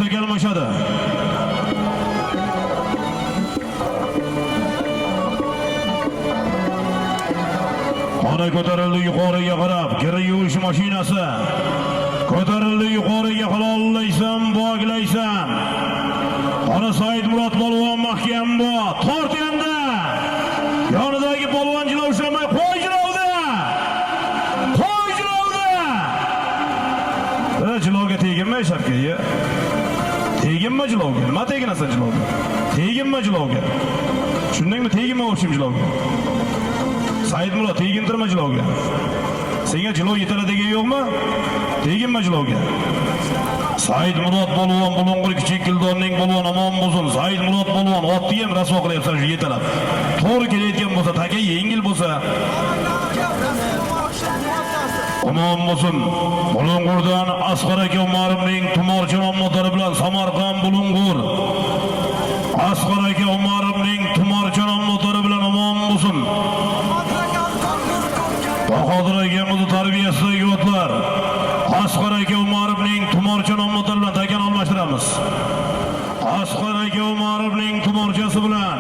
yuksak almashadi. Qora ko'tarildi yuqoriga qarab, kira yuvish mashinasi. Ko'tarildi yuqoriga halollaysan, bog'laysan. Qora Said Murod polvon mahkam bu. Tort endi. Yonidagi polvonchilar ushlamay qo'yjirovdi. Jilovga teginmay shapkaga. Teginma jilovga. Nima teginasan jilovga? Teginma jilovga. Shundaymi teginma o'xshim jilovga. Said Murod tegintirma jilovga. Senga jilov yetaradigan yo'qmi? Teginma jilovga. Said Murod polvon bulung'ur kichik Kildorning polvon omon bo'lsin. Said Murod polvon otni ham rasvo qilyapsan shu yetalab. To'g'ri kelayotgan bo'lsa, taka yengil bo'lsa, omon bo'lsin. Bulung'urdan Asqar aka Umarovning tumorchinon motori bilan Samarqand bulung'ur. Asqar aka Umarovning tumorchinon motori bilan omon bo'lsin. Bahodir akamiz tarbiyasidagi otlar. Asqar aka Umarovning tumorchinon motori bilan takan almashtiramiz. Asqar aka Umarovning tumorchasi bilan